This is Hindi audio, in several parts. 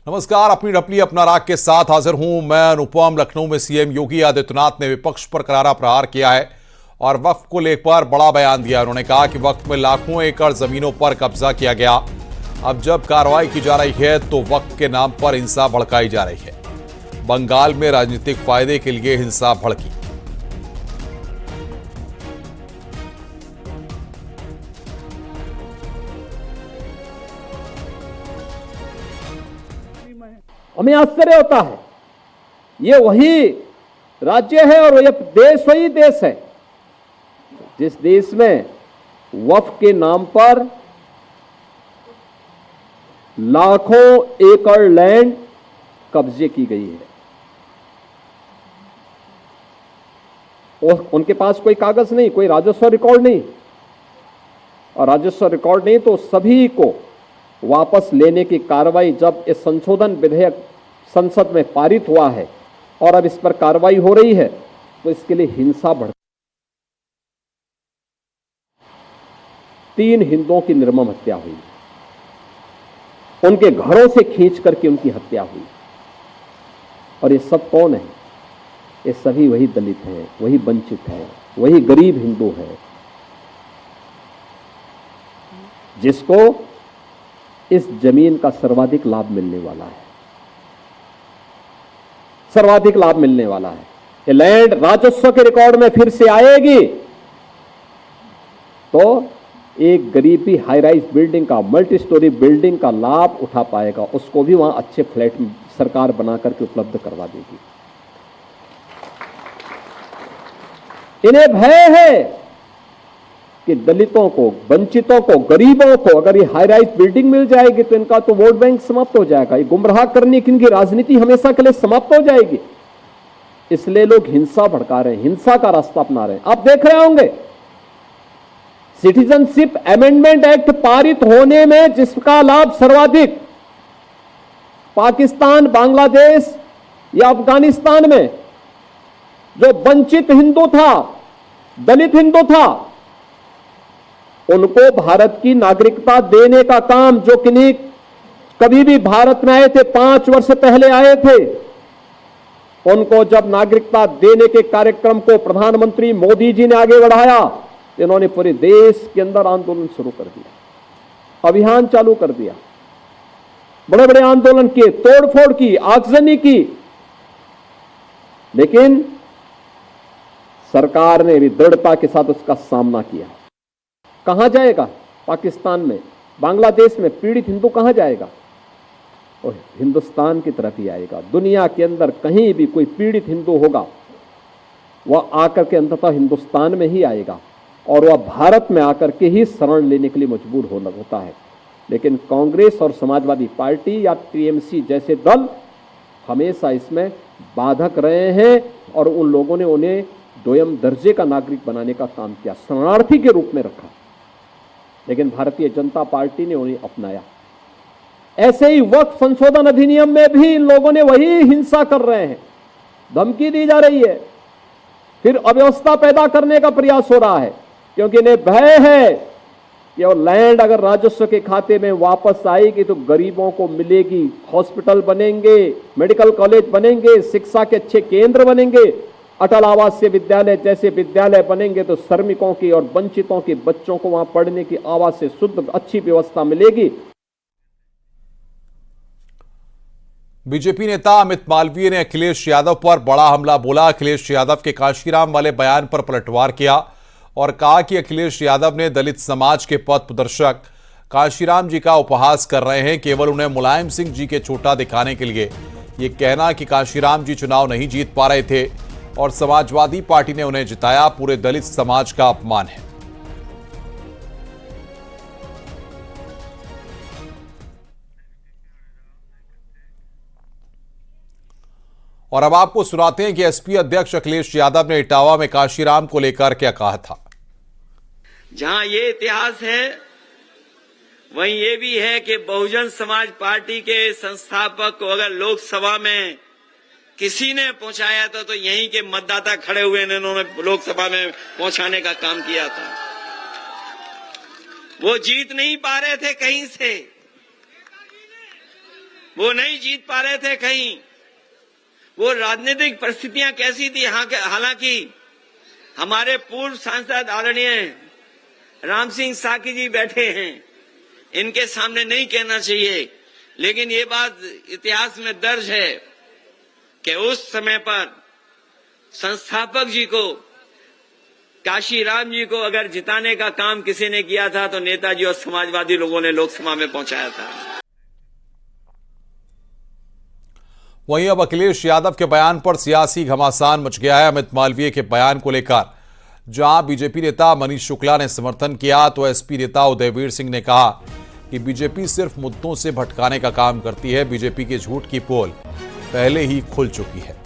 नमस्कार, अपनी डपली अपना राग के साथ हाजिर हूं मैं अनुपम। लखनऊ में सीएम योगी आदित्यनाथ ने विपक्ष पर करारा प्रहार किया है और वक्फ को लेकर बड़ा बयान दिया। उन्होंने कहा कि वक्फ में लाखों एकड़ जमीनों पर कब्जा किया गया। अब जब कार्रवाई की जा रही है तो वक्फ के नाम पर हिंसा भड़काई जा रही है। बंगाल में राजनीतिक फायदे के लिए हिंसा भड़की। हमें आश्चर्य होता है, ये वही राज्य है और ये देश वही देश है जिस देश में वक्फ के नाम पर लाखों एकड़ लैंड कब्जे की गई है और उनके पास कोई कागज नहीं, कोई राजस्व रिकॉर्ड नहीं। और राजस्व रिकॉर्ड नहीं तो सभी को वापस लेने की कार्रवाई, जब इस संशोधन विधेयक संसद में पारित हुआ है और अब इस पर कार्रवाई हो रही है तो इसके लिए हिंसा बढ़। 3 हिंदुओं की निर्मम हत्या हुई, उनके घरों से खींच करके उनकी हत्या हुई। और ये सब कौन है? ये सभी वही दलित हैं, वही वंचित हैं, वही गरीब हिंदू हैं जिसको इस जमीन का सर्वाधिक लाभ मिलने वाला है। सर्वाधिक लाभ मिलने वाला है। ये लैंड राजस्व के रिकॉर्ड में फिर से आएगी तो एक गरीब भी हाई राइज बिल्डिंग का, मल्टी स्टोरी बिल्डिंग का लाभ उठा पाएगा। उसको भी वहां अच्छे फ्लैट सरकार बना करके उपलब्ध करवा देगी। इन्हें भय है कि दलितों को, वंचितों को, गरीबों को अगर ये हाई राइज बिल्डिंग मिल जाएगी तो इनका तो वोट बैंक समाप्त हो जाएगा। ये गुमराह करने की इनकी राजनीति हमेशा के लिए समाप्त हो जाएगी। इसलिए लोग हिंसा भड़का रहे हैं, हिंसा का रास्ता अपना रहे हैं। आप देख रहे होंगे सिटीजनशिप अमेंडमेंट एक्ट पारित होने में जिसका लाभ सर्वाधिक पाकिस्तान, बांग्लादेश या अफगानिस्तान में जो वंचित हिंदू था, दलित हिंदू था, उनको भारत की नागरिकता देने का काम, जो किन्हीं कभी भी भारत में आए थे, 5 वर्ष पहले आए थे, उनको जब नागरिकता देने के कार्यक्रम को प्रधानमंत्री मोदी जी ने आगे बढ़ाया, इन्होंने पूरे देश के अंदर आंदोलन शुरू कर दिया, अभियान चालू कर दिया, बड़े बड़े आंदोलन किए, तोड़फोड़ की, आगजनी की। लेकिन सरकार ने भी दृढ़ता के साथ उसका सामना किया। कहां जाएगा? पाकिस्तान में, बांग्लादेश में पीड़ित हिंदू कहां जाएगा? और हिंदुस्तान की तरफ ही आएगा। दुनिया के अंदर कहीं भी कोई पीड़ित हिंदू होगा वह आकर के अंततः हिंदुस्तान में ही आएगा और वह भारत में आकर के ही शरण लेने के लिए मजबूर होता है। लेकिन कांग्रेस और समाजवादी पार्टी या टीएमसी जैसे दल हमेशा इसमें बाधक रहे हैं और उन लोगों ने उन्हें दोयम दर्जे का नागरिक बनाने का काम किया, शरणार्थी के रूप में रखा। लेकिन भारतीय जनता पार्टी ने उन्हें अपनाया। ऐसे ही वक्फ संशोधन अधिनियम में भी इन लोगों ने वही हिंसा कर रहे हैं, धमकी दी जा रही है, फिर अव्यवस्था पैदा करने का प्रयास हो रहा है, क्योंकि इन्हें भय है कि वो लैंड अगर राजस्व के खाते में वापस आएगी तो गरीबों को मिलेगी, हॉस्पिटल बनेंगे, मेडिकल कॉलेज बनेंगे, शिक्षा के अच्छे केंद्र बनेंगे, अटल आवासीय विद्यालय जैसे विद्यालय बनेंगे तो श्रमिकों की और वंचितों के बच्चों को वहां पढ़ने की आवाज से शुद्ध अच्छी व्यवस्था मिलेगी। बीजेपी नेता अमित मालवीय ने अखिलेश यादव पर बड़ा हमला बोला। अखिलेश यादव के काशीराम वाले बयान पर पलटवार किया और कहा कि अखिलेश यादव ने दलित समाज के पथ प्रदर्शक काशीराम जी का उपहास कर रहे हैं, केवल उन्हें मुलायम सिंह जी के छोटा दिखाने के लिए। ये कहना कि काशीराम जी चुनाव नहीं जीत पा रहे थे और समाजवादी पार्टी ने उन्हें जिताया, पूरे दलित समाज का अपमान है। और अब आपको सुनाते हैं कि एसपी अध्यक्ष अखिलेश यादव ने इटावा में काशीराम को लेकर क्या कहा था। जहां ये इतिहास है वहीं ये भी है कि बहुजन समाज पार्टी के संस्थापक को अगर लोकसभा में किसी ने पहुंचाया था तो यहीं के मतदाता खड़े हुए इन्होंने लोकसभा में पहुंचाने का काम किया था। वो जीत नहीं पा रहे थे कहीं से, वो नहीं जीत पा रहे थे कहीं। वो राजनीतिक परिस्थितियां कैसी थी, हालांकि हमारे पूर्व सांसद आदरणीय राम सिंह साकी जी बैठे हैं, इनके सामने नहीं कहना चाहिए, लेकिन ये बात इतिहास में दर्ज है कि उस समय पर संस्थापक जी को, काशीराम जी को अगर जिताने का काम किसी ने किया था तो नेताजी और समाजवादी लोगों ने लोकसभा में पहुंचाया था। वहीं अब अखिलेश यादव के बयान पर सियासी घमासान मच गया है। अमित मालवीय के बयान को लेकर जहां बीजेपी नेता मनीष शुक्ला ने समर्थन किया, तो एसपी नेता उदयवीर सिंह ने कहा कि बीजेपी सिर्फ मुद्दों से भटकाने का काम करती है। बीजेपी की झूठ की पोल पहले ही खुल चुकी है।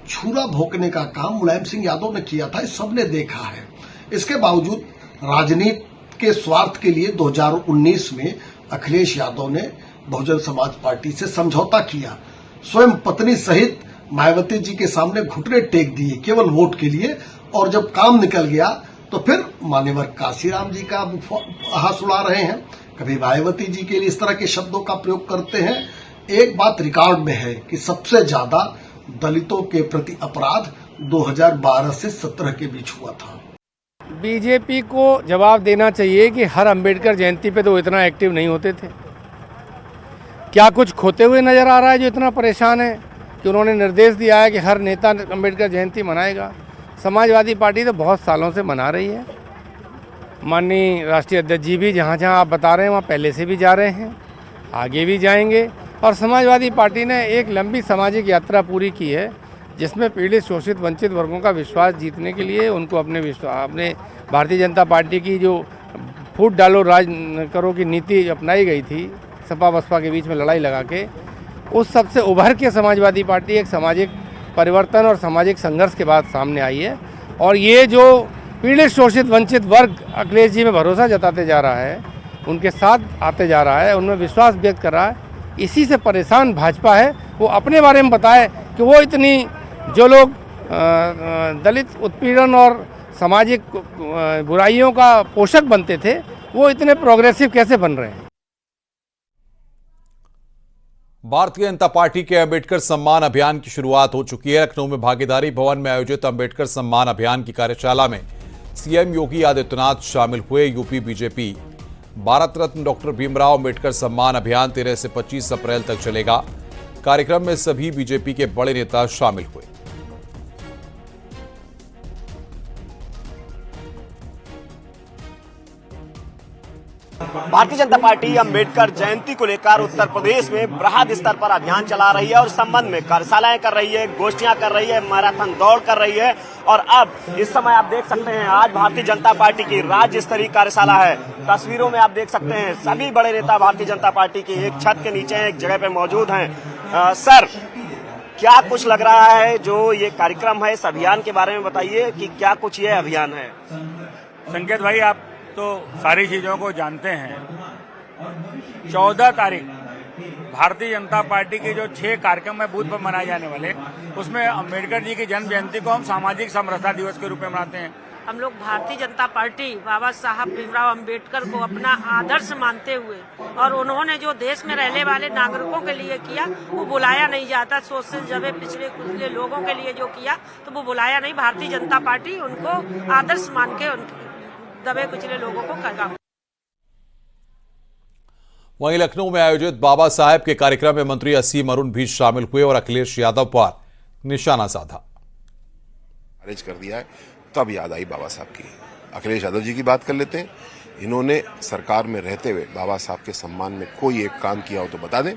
छुरा भोंकने का काम मुलायम सिंह यादव ने किया था, सबने देखा है। इसके बावजूद राजनीति के स्वार्थ के लिए 2019 में अखिलेश यादव ने बहुजन समाज पार्टी से समझौता किया, स्वयं पत्नी सहित मायावती जी के सामने घुटने टेक दिए केवल वोट के लिए, और जब काम निकल गया तो फिर मान्यवर काशीराम जी का हाथ उड़ा रहे हैं, कभी मायावती जी के लिए इस तरह के शब्दों का प्रयोग करते हैं। एक बात रिकॉर्ड में है कि सबसे ज्यादा दलितों के प्रति अपराध 2012 से 17 के बीच हुआ था। बीजेपी को जवाब देना चाहिए कि हर अंबेडकर जयंती पे तो इतना एक्टिव नहीं होते थे। क्या कुछ खोते हुए नजर आ रहा है जो इतना परेशान है कि उन्होंने निर्देश दिया है कि हर नेता अंबेडकर जयंती मनाएगा? समाजवादी पार्टी तो बहुत सालों से मना रही है। माननीय राष्ट्रीय अध्यक्ष जी भी जहाँ जहाँ आप बता रहे हैं वहाँ पहले से भी जा रहे हैं, आगे भी जाएंगे। और समाजवादी पार्टी ने एक लंबी सामाजिक यात्रा पूरी की है जिसमें पीड़ित, शोषित, वंचित वर्गों का विश्वास जीतने के लिए उनको अपने भारतीय जनता पार्टी की जो फूट डालो राज करो की नीति अपनाई गई थी, सपा बसपा के बीच में लड़ाई लगा के, उस सबसे उभर के समाजवादी पार्टी एक सामाजिक परिवर्तन और सामाजिक संघर्ष के बाद सामने आई है। और ये जो पीड़ित, शोषित, वंचित वर्ग अखिलेश जी में भरोसा जताते जा रहा है, उनके साथ आते जा रहा है, उनमें विश्वास व्यक्त कर रहा है, इसी से परेशान भाजपा है। वो अपने बारे में बताए कि वो इतनी, जो लोग दलित उत्पीड़न और सामाजिक बुराइयों का पोषक बनते थे, वो इतने प्रोग्रेसिव कैसे बन रहे हैं। भारतीय जनता पार्टी के अंबेडकर सम्मान अभियान की शुरुआत हो चुकी है। लखनऊ में भागीदारी भवन में आयोजित अंबेडकर सम्मान अभियान की कार्यशाला में सीएम योगी आदित्यनाथ शामिल हुए। UP BJP Bharat Ratna doctor Bhimrao Ambedkar सम्मान अभियान 13 से 25 अप्रैल तक चलेगा। कार्यक्रम में सभी बीजेपी के बड़े नेता शामिल हुए। भारतीय जनता पार्टी अंबेडकर जयंती को लेकर उत्तर प्रदेश में बृहद स्तर पर अभियान चला रही है और इस संबंध में कार्यशालाएं कर रही है, गोष्ठियां कर रही है, मैराथन दौड़ कर रही है। और अब इस समय आप देख सकते हैं आज भारतीय जनता पार्टी की राज्य स्तरीय कार्यशाला है। तस्वीरों में आप देख सकते हैं सभी बड़े नेता भारतीय जनता पार्टी की एक छत के नीचे एक जगह पे मौजूद हैं। सर, क्या कुछ लग रहा है जो ये कार्यक्रम है, इस अभियान के बारे में बताइए कि क्या कुछ ये अभियान है। संकेत भाई, आप तो सारी चीजों को जानते हैं। 14 तारीख भारतीय जनता पार्टी के जो 6 कार्यक्रम है बूथ पर मनाए जाने वाले, उसमें अंबेडकर जी की जन्म जयंती को हम सामाजिक समरसता दिवस के रूप में मनाते हैं। हम लोग भारतीय जनता पार्टी बाबा साहब भीमराव अंबेडकर को अपना आदर्श मानते हुए, और उन्होंने जो देश में रहने वाले नागरिकों के लिए किया वो बुलाया नहीं जाता। सोच से जबे पिछले कुछ लोगों के लिए जो किया तो वो बुलाया नहीं। भारतीय जनता पार्टी उनको आदर्श मान के दबे कुचले लोगों को करगा। वहीं लखनऊ में आयोजित बाबा साहेब के कार्यक्रम में मंत्री असीम अरुण भी शामिल हुए और अखिलेश यादव पर निशाना साधा। खारिज कर दिया है, तब याद आई बाबा साहब की। अखिलेश यादव जी की बात कर लेते हैं। इन्होंने सरकार में रहते हुए बाबा साहब के सम्मान में कोई एक काम किया हो तो बता दें।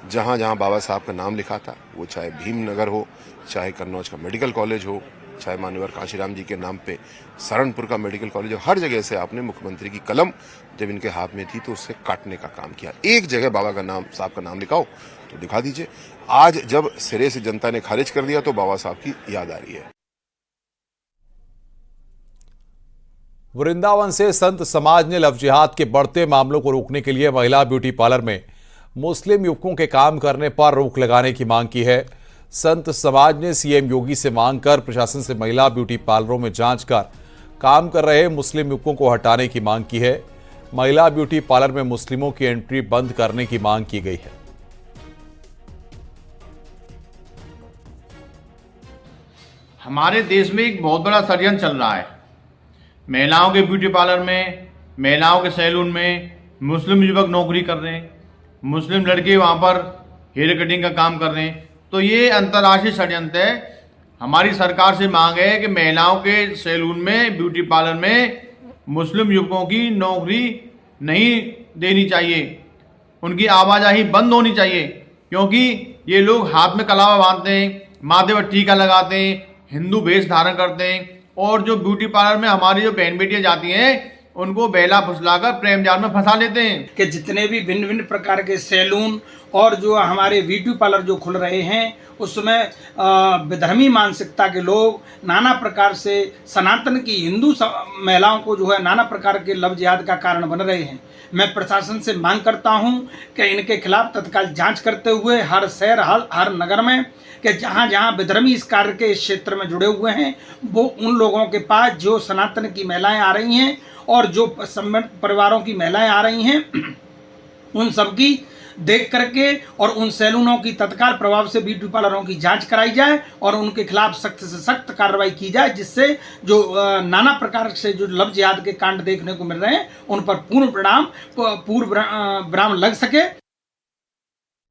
जहां जहां बाबा साहब का नाम लिखा था, वो चाहे भीमनगर हो, चाहे कन्नौज का मेडिकल कॉलेज हो, चाहे मान्यवर काशीराम जी के नाम पे सहारनपुर का मेडिकल कॉलेज हो, हर जगह से आपने मुख्यमंत्री की कलम जब इनके हाथ में थी तो उससे काटने का काम किया। एक जगह बाबा का नाम, साहब का नाम लिखाओ तो दिखा दीजिए। आज जब सिरे से जनता ने खारिज कर दिया तो बाबा साहब की याद आ रही है। वृंदावन से संत समाज ने लव जिहाद के बढ़ते मामलों को रोकने के लिए महिला ब्यूटी पार्लर में मुस्लिम युवकों के काम करने पर रोक लगाने की मांग की है। संत समाज ने सीएम योगी से मांग कर प्रशासन से महिला ब्यूटी पार्लरों में जांच कर काम कर रहे मुस्लिम युवकों को हटाने की मांग की है। महिला ब्यूटी पार्लर में मुस्लिमों की एंट्री बंद करने की मांग की गई है। हमारे देश में एक बहुत बड़ा षड्यंत्र चल रहा है। महिलाओं के ब्यूटी पार्लर में, महिलाओं के सैलून में मुस्लिम युवक नौकरी कर रहे हैं, मुस्लिम लड़के वहां पर हेयर कटिंग का काम कर रहे हैं। तो ये अंतर्राष्ट्रीय षड्यंत्र है। हमारी सरकार से मांग है कि महिलाओं के सैलून में, ब्यूटी पार्लर में मुस्लिम युवकों की नौकरी नहीं देनी चाहिए, उनकी आवाजाही बंद होनी चाहिए, क्योंकि ये लोग हाथ में कलावा बांधते हैं, माथे पर टीका लगाते हैं, हिंदू वेश धारण करते हैं और जो ब्यूटी पार्लर में हमारी जो बहन बेटियां जाती हैं उनको बेला फुसलाकर प्रेम जाल में फंसा लेते हैं। कि जितने भी भिन्न भिन्न प्रकार के सैलून और जो हमारे ब्यूटी पार्लर जो खुल रहे हैं उसमें विधर्मी मानसिकता के लोग नाना प्रकार से सनातन की हिंदू महिलाओं को जो है नाना प्रकार के लव जिहाद का कारण बन रहे हैं। मैं प्रशासन से मांग करता हूं कि इनके खिलाफ तत्काल जांच करते हुए हर शहर हर नगर में कि जहां जहां विधर्मी इस कार्य के क्षेत्र में जुड़े हुए हैं वो उन लोगों के पास जो सनातन की महिलाएं आ रही हैं और जो परिवारों की महिलाएं आ रही हैं उन सबकी देख करके और उन सैलूनों की तत्काल प्रभाव से ब्यूटी पार्लरों की जांच कराई जाए और उनके खिलाफ सख्त से सख्त कार्रवाई की जाए, जिससे जो नाना प्रकार से जो लव जिहाद के कांड देखने को मिल रहे हैं उन पर पूर्ण विराम लग सके।